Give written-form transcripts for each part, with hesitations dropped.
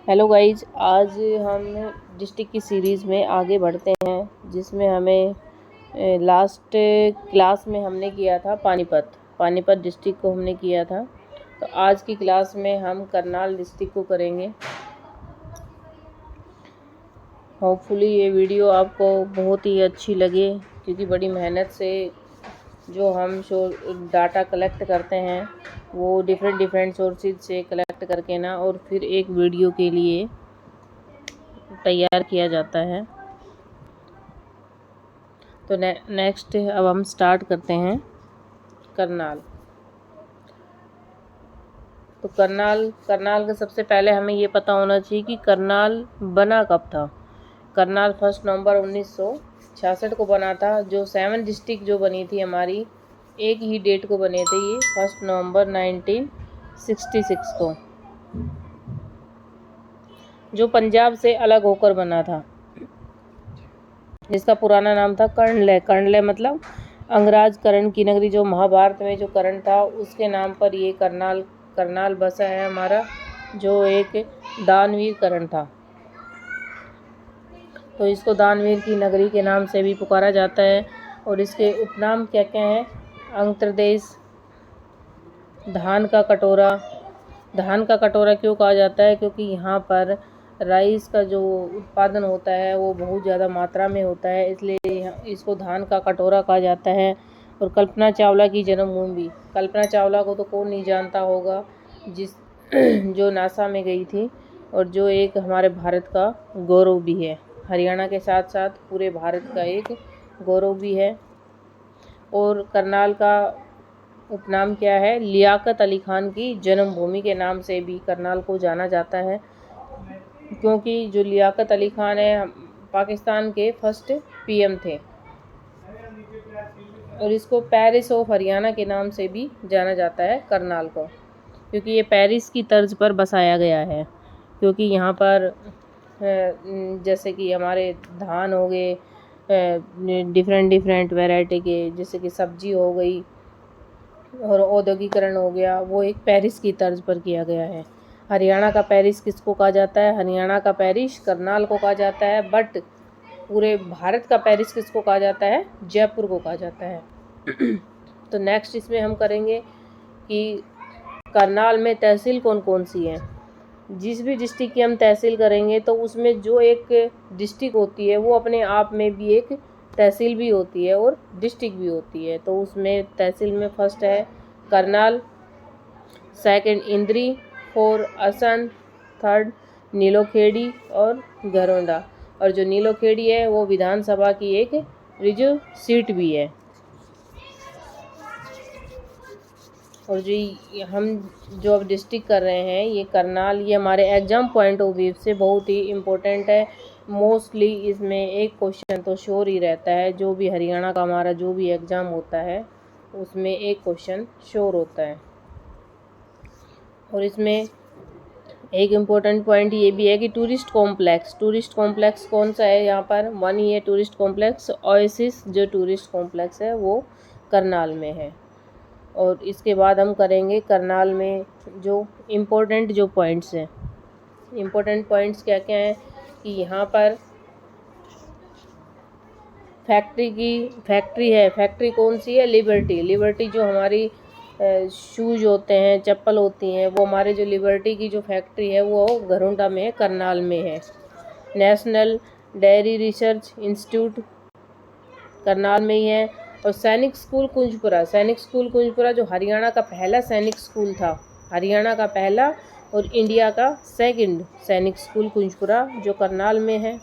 Hello guys, आज हम district की सीरीज़ में आगे बढ़ते हैं, जिसमें हमें लास्ट क्लास में हमने किया था पानीपत डिस्ट्रिक्ट को हमने किया था। तो आज की क्लास में हम करनाल डिस्ट्रिक्ट को करेंगे। होपफुली ये वीडियो आपको बहुत ही अच्छी लगे, क्योंकि बड़ी मेहनत से जो हम डाटा कलेक्ट करते हैं वो डिफरेंट सोर्सेज से कलेक्ट करके ना और फिर एक वीडियो के लिए तैयार किया जाता है। तो नेक्स्ट अब हम स्टार्ट करते हैं करनाल। तो करनाल का सबसे पहले हमें ये पता होना चाहिए कि करनाल बना कब था। करनाल 1 नवंबर 1966 को बना था। जो 7 डिस्ट्रिक्ट जो बनी थी हमारी, एक ही डेट को बने थे, ये 1 नवंबर 1966 को, जो पंजाब से अलग होकर बना था, जिसका पुराना नाम था कर्णले मतलब अंगराज कर्ण की नगरी। जो महाभारत में जो कर्ण था उसके नाम पर ये करनाल बसा है हमारा, जो एक दानवीर कर्ण था। तो इसको दानवीर की नगरी के नाम से भी पुकारा जाता है। और इसके उपनाम क्या क्या हैं? अंतरदेश, धान का कटोरा क्यों कहा जाता है? क्योंकि यहाँ पर राइस का जो उत्पादन होता है वो बहुत ज़्यादा मात्रा में होता है, इसलिए इसको धान का कटोरा कहा जाता है। और कल्पना चावला की जन्मभूमि, कल्पना चावला को तो कौन नहीं जानता होगा, जो नासा में गई थी और जो एक हमारे भारत का गौरव भी है, हरियाणा के साथ साथ पूरे भारत का एक गौरव भी है। और करनाल का उपनाम क्या है? लियाकत अली खान की जन्मभूमि के नाम से भी करनाल को जाना जाता है, क्योंकि जो लियाकत अली खान है पाकिस्तान के फर्स्ट पीएम थे। और इसको पेरिस ऑफ हरियाणा के नाम से भी जाना जाता है करनाल को, क्योंकि ये पेरिस की तर्ज पर बसाया गया है। क्योंकि यहाँ पर जैसे कि हमारे धान हो गए, डिफरेंट वैरायटी के, जैसे कि सब्जी हो गई और औद्योगिकरण हो गया, वो एक पेरिस की तर्ज पर किया गया है। हरियाणा का पेरिस किसको कहा जाता है? हरियाणा का पेरिस करनाल को कहा जाता है। बट पूरे भारत का पेरिस किसको कहा जाता है? जयपुर को कहा जाता है। तो नेक्स्ट इसमें हम करेंगे कि करनाल में तहसील कौन कौन सी है। जिस भी डिस्ट्रिक्ट की हम तहसील करेंगे तो उसमें जो एक डिस्ट्रिक्ट होती है वो अपने आप में भी एक तहसील भी होती है और डिस्ट्रिक्ट भी होती है। तो उसमें तहसील में फर्स्ट है करनाल, सेकंड इंद्री, 4 असंध, 3rd नीलोखेड़ी और घरोंडा। और जो नीलोखेड़ी है वो विधानसभा की एक रिजर्व सीट भी है। और हम जो अब डिस्ट्रिक्ट कर रहे हैं ये करनाल, ये हमारे एग्जाम पॉइंट ऑफ व्यू से बहुत ही इम्पोर्टेंट है। मोस्टली इसमें एक क्वेश्चन तो श्योर ही रहता है, जो भी हरियाणा का हमारा जो भी एग्ज़ाम होता है उसमें एक क्वेश्चन श्योर होता है। और इसमें एक इम्पोर्टेंट पॉइंट ये भी है कि टूरिस्ट कॉम्प्लेक्स कौन सा है यहाँ पर? 1 ही है टूरिस्ट कॉम्प्लेक्स, ओएसिस जो टूरिस्ट कॉम्प्लेक्स है वो करनाल में है। और इसके बाद हम करेंगे करनाल में जो इम्पोर्टेंट जो पॉइंट्स हैं। इम्पोर्टेंट पॉइंट्स क्या क्या हैं कि यहाँ पर फैक्ट्री कौन सी है? लिबर्टी जो हमारी शूज़ होते हैं, चप्पल होती हैं, वो हमारे जो लिबर्टी की जो फैक्ट्री है वो घरोंडा में है, करनाल में है। National dairy research institute Karnal में ही है। और सैनिक स्कूल कुंजपुरा जो हरियाणा का पहला सैनिक स्कूल था, हरियाणा का पहला और इंडिया का सेकंड सैनिक स्कूल कुंजपुरा जो करनाल में है।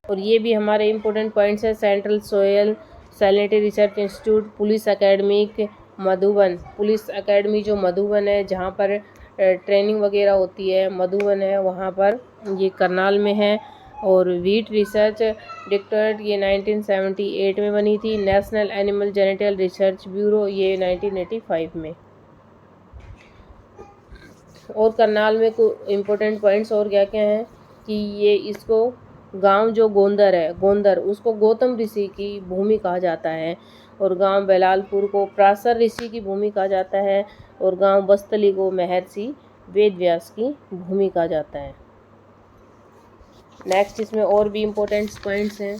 और ये भी हमारे इम्पोर्टेंट पॉइंट्स है। Central soil salinity research institute, police academy जो मधुबन है, जहाँ पर ट्रेनिंग वगैरह होती है, मधुबन है वहाँ पर, ये करनाल में है। और वीट रिसर्च डायरेक्टरेट ये 1978 में बनी थी। National animal genetical research bureau ये 1985 में। और करनाल में कुछ इम्पोर्टेंट पॉइंट्स और क्या क्या हैं कि ये इसको गांव जो गोंदर उसको गौतम ऋषि की भूमि कहा जाता है। और गांव बेलालपुर को पराशर ऋषि की भूमि कहा जाता है। और गांव बस्तली को महर्षि वेद व्यास की भूमि कहा जाता है। नेक्स्ट इसमें और भी इम्पोर्टेंट पॉइंट्स हैं।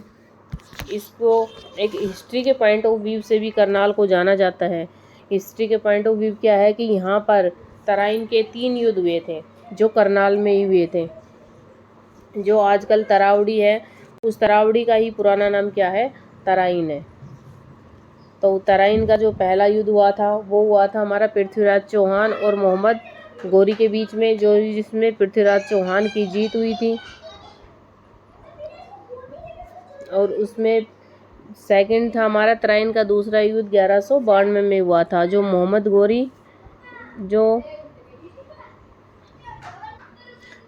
इसको एक हिस्ट्री के पॉइंट ऑफ व्यू से भी करनाल को जाना जाता है। हिस्ट्री के पॉइंट ऑफ व्यू क्या है कि यहाँ पर तराइन के 3 युद्ध हुए थे जो करनाल में ही हुए थे। जो आजकल तरावड़ी है, उस तरावड़ी का ही पुराना नाम क्या है, तराइन है। तो तराइन का जो पहला युद्ध हुआ था वो हुआ था हमारा पृथ्वीराज चौहान और मोहम्मद गौरी के बीच में, जिसमें पृथ्वीराज चौहान की जीत हुई थी। और उसमें सेकंड था हमारा तराइन का दूसरा युद्ध 1192 में हुआ था, जो मोहम्मद गौरी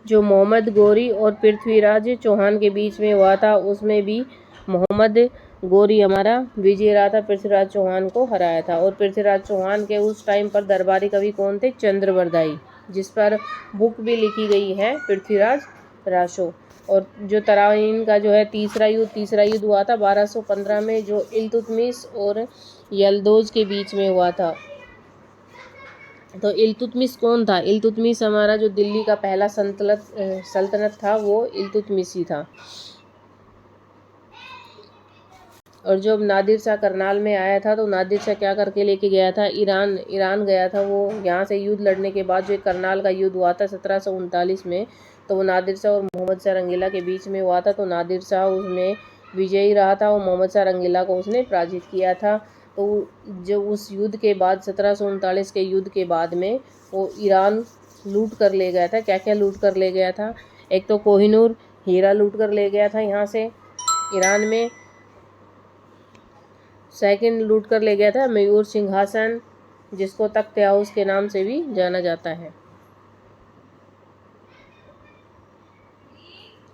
जो मोहम्मद गौरी और पृथ्वीराज चौहान के बीच में हुआ था। उसमें भी मोहम्मद गौरी हमारा विजय रहा था, पृथ्वीराज चौहान को हराया था। और पृथ्वीराज चौहान के उस टाइम पर दरबारी कवि कौन थे, चंद्रवरदाई, जिस पर बुक भी लिखी गई है, पृथ्वीराज राशो। और जो तराइन का जो है तीसरा युद्ध हुआ था 1215 में, जो इल्तुतमिश और यल्दौज के बीच में हुआ था। तो इल्तुतमिश कौन था, इल्तुतमिश हमारा जो दिल्ली का पहला सल्तनत था वो इल्तुतमिश ही था। और जब नादिर शाह करनाल में आया था तो नादिर शाह क्या करके लेके गया था, ईरान गया था वो। यहाँ से युद्ध लड़ने के बाद जो करनाल का युद्ध हुआ था 1739 में, तो वो नादिर शाह और मोहम्मद शाह रंगीला के बीच में हुआ था। तो नादिर शाह उसमें विजयी रहा था और मोहम्मद शाह रंगीला को उसने पराजित किया था। तो जो उस युद्ध के बाद 1739 के युद्ध के बाद में वो ईरान लूट कर ले गया था। क्या क्या लूट कर ले गया था, एक तो कोहिनूर हीरा लूट कर ले गया था यहाँ से ईरान में। सेकंड लूट कर ले गया था मयूर सिंहासन, जिसको तख्त हाउस के नाम से भी जाना जाता है।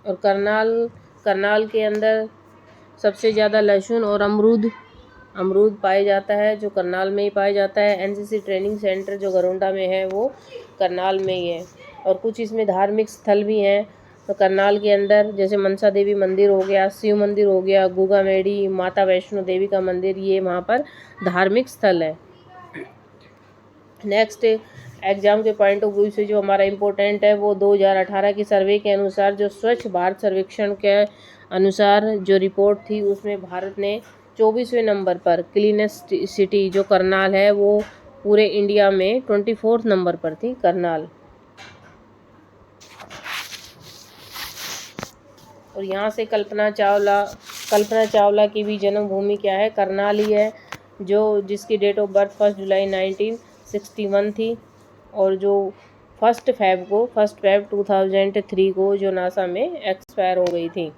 और करनाल के अंदर सबसे ज़्यादा लहसुन और अमरूद पाए जाता है, जो करनाल में ही पाया जाता है। एनसीसी ट्रेनिंग सेंटर जो गरोंडा में है वो करनाल में ही है। और कुछ इसमें धार्मिक स्थल भी हैं। तो करनाल के अंदर जैसे मनसा देवी मंदिर हो गया, शिव मंदिर हो गया, गुगा मेडी, माता वैष्णो देवी का मंदिर, ये वहाँ पर धार्मिक स्थल है। नेक्स्ट एग्जाम के पॉइंट ऑफ व्यू से जो हमारा इम्पोर्टेंट है वो 2018 की सर्वे के अनुसार, जो स्वच्छ भारत सर्वेक्षण के अनुसार जो रिपोर्ट थी, उसमें भारत ने 24वें नंबर पर क्लीनेस्ट सिटी जो करनाल है वो पूरे इंडिया में 24 नंबर पर थी करनाल। और यहाँ से कल्पना चावला की भी जन्मभूमि क्या है, करनाल ही है, जिसकी डेट ऑफ बर्थ 1 जुलाई 1961 थी। और जो 1 फेब 2003 को जो नासा में एक्सपायर हो गई थी।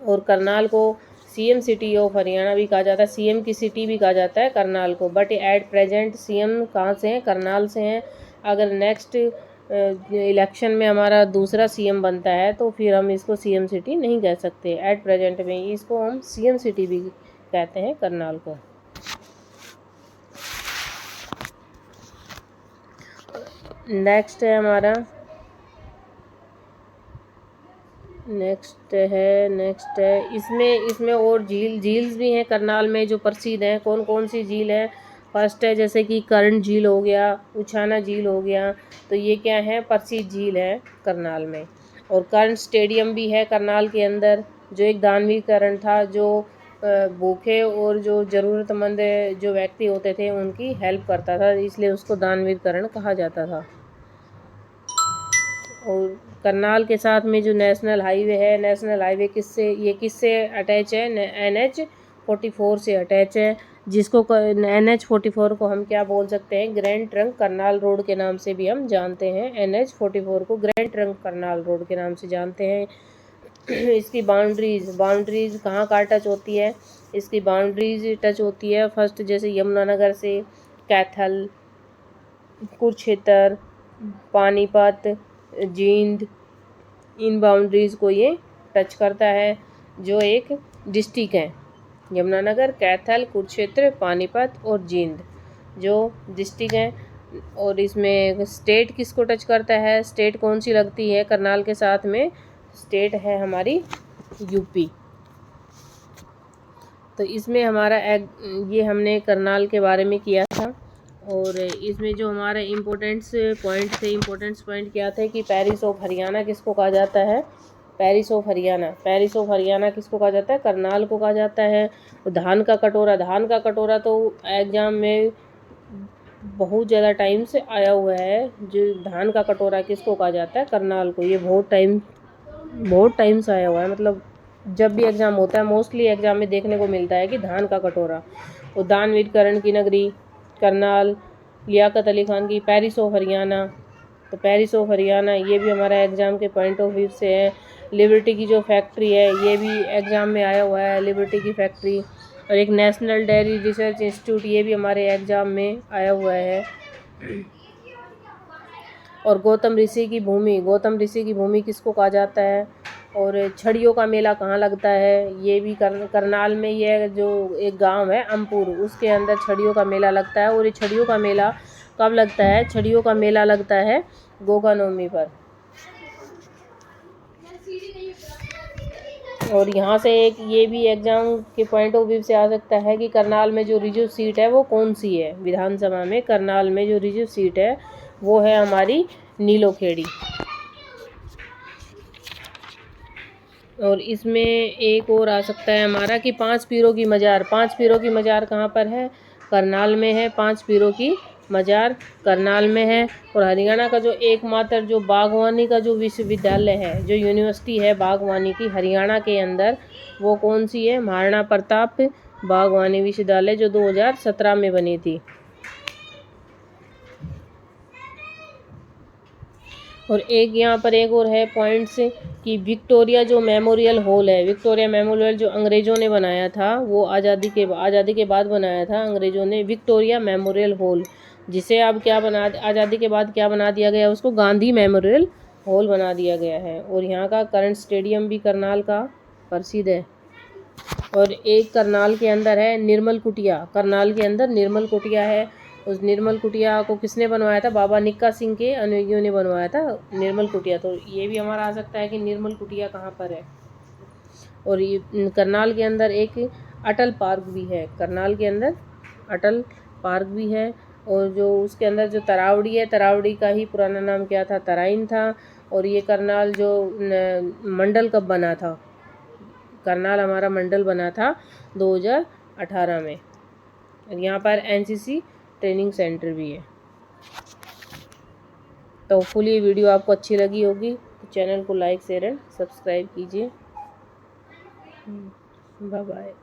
और करनाल को सीएम सिटी ऑफ हरियाणा भी कहा जाता है, सीएम की सिटी भी कहा जाता है करनाल को। बट एट प्रेजेंट सीएम कहाँ से हैं, करनाल से हैं। अगर नेक्स्ट इलेक्शन में हमारा दूसरा सीएम बनता है तो फिर हम इसको सीएम सिटी नहीं कह सकते। एट प्रेजेंट में इसको हम सीएम सिटी भी कहते हैं करनाल को। नेक्स्ट है इसमें और झील्स भी हैं करनाल में जो प्रसिद्ध हैं। कौन कौन सी झील है, फर्स्ट है जैसे कि कर्ण झील हो गया, उछाना झील हो गया। तो ये क्या है, प्रसिद्ध झील है करनाल में। और कर्ण स्टेडियम भी है करनाल के अंदर, जो एक दानवीर कर्ण था, जो भूखे और जो ज़रूरतमंद जो व्यक्ति होते थे उनकी हेल्प करता था, इसलिए उसको दानवीर कर्ण कहा जाता था। और करनाल के साथ में जो नेशनल हाईवे है, नेशनल हाईवे किससे अटैच है, NH-44 से अटैच है, जिसको NH-44 को हम क्या बोल सकते हैं, ग्रैंड ट्रंक करनाल रोड के नाम से भी हम जानते हैं। NH-44 को ग्रैंड ट्रंक करनाल रोड के नाम से जानते हैं। इसकी बाउंड्रीज कहाँ कहाँ टच होती है, इसकी बाउंड्रीज टच होती है फर्स्ट जैसे यमुनानगर से कैथल, कुरुक्षेत्र, पानीपत, जींद, इन बाउंड्रीज़ को ये टच करता है, जो एक डिस्ट्रिक्ट है। यमुनानगर, कैथल, कुरुक्षेत्र, पानीपत और जींद जो डिस्ट्रिक्ट हैं। और इसमें स्टेट किसको टच करता है, स्टेट कौन सी लगती है करनाल के साथ में, स्टेट है हमारी यूपी। तो इसमें हमारा ये हमने करनाल के बारे में किया था। और इसमें जो हमारे इम्पोर्टेंट्स पॉइंट क्या थे कि पेरिस ऑफ हरियाणा किसको कहा जाता है? पेरिस ऑफ हरियाणा किसको कहा जाता है? करनाल को कहा जाता है। धान का कटोरा तो एग्जाम में बहुत ज़्यादा टाइम से आया हुआ है। जो धान का कटोरा किसको कहा जाता है? करनाल को। ये बहुत टाइम से आया हुआ है, मतलब जब भी एग्ज़ाम होता है मोस्टली एग्ज़ाम में देखने को मिलता है कि धान का कटोरा। और दानवीर कर्ण की नगरी करनाल, लियाकत अली खान की पेरिस ऑफ हरियाणा, तो पेरिस ऑफ हरियाणा ये भी हमारा एग्ज़ाम के पॉइंट ऑफ व्यू से है। लिबर्टी की जो फैक्ट्री है ये भी एग्ज़ाम में आया हुआ है, लिबर्टी की फैक्ट्री। और एक नेशनल डेयरी रिसर्च इंस्टीट्यूट, ये भी हमारे एग्ज़ाम में आया हुआ है। और गौतम ऋषि की भूमि किसको कहा जाता है? और छड़ियों का मेला कहाँ लगता है? ये भी करनाल में ही है, जो एक गांव है अमपुर, उसके अंदर छड़ियों का मेला लगता है। और ये छड़ियों का मेला कब लगता है? छड़ियों का मेला लगता है गोगा नवमी पर। और यहाँ से एक ये भी एग्जाम के पॉइंट ऑफ व्यू से आ सकता है कि करनाल में जो रिजर्व सीट है वो कौन सी है? विधानसभा में करनाल में जो रिजर्व सीट है वो है हमारी नीलोखेड़ी। और इसमें एक और आ सकता है हमारा कि 5 पीरों की मज़ार कहाँ पर है? करनाल में है। 5 पीरों की मज़ार करनाल में है। और हरियाणा का जो एकमात्र जो बागवानी का जो विश्वविद्यालय है, जो यूनिवर्सिटी है बागवानी की हरियाणा के अंदर, वो कौन सी है? महाराणा प्रताप बागवानी विश्वविद्यालय, जो 2017 में बनी थी। और एक यहाँ पर एक और है पॉइंट्स कि विक्टोरिया जो मेमोरियल हॉल है, विक्टोरिया मेमोरियल जो अंग्रेज़ों ने बनाया था, वो आज़ादी के बाद बनाया था अंग्रेज़ों ने, विक्टोरिया मेमोरियल हॉल, जिसे अब आज़ादी के बाद क्या बना दिया गया? उसको गांधी मेमोरियल हॉल बना दिया गया है। और यहाँ का करंट स्टेडियम भी करनाल का प्रसिद्ध है। और एक करनाल के अंदर है निर्मल कुटिया, करनाल के अंदर निर्मल कुटिया है। उस निर्मल कुटिया को किसने बनवाया था? बाबा निक्का सिंह के अनुयायियों ने बनवाया था निर्मल कुटिया। तो ये भी हमारा आ सकता है कि निर्मल कुटिया कहाँ पर है। और ये करनाल के अंदर एक अटल पार्क भी है, करनाल के अंदर अटल पार्क भी है। और जो उसके अंदर जो तरावड़ी है, तरावड़ी का ही पुराना नाम क्या था? तराइन था। और ये करनाल जो मंडल कब बना था? करनाल हमारा मंडल बना था 2018 में। यहाँ पर एनसीसी ट्रेनिंग सेंटर भी है। तो फुल ये वीडियो आपको अच्छी लगी होगी तो चैनल को लाइक शेयर एंड सब्सक्राइब कीजिए। Bye bye.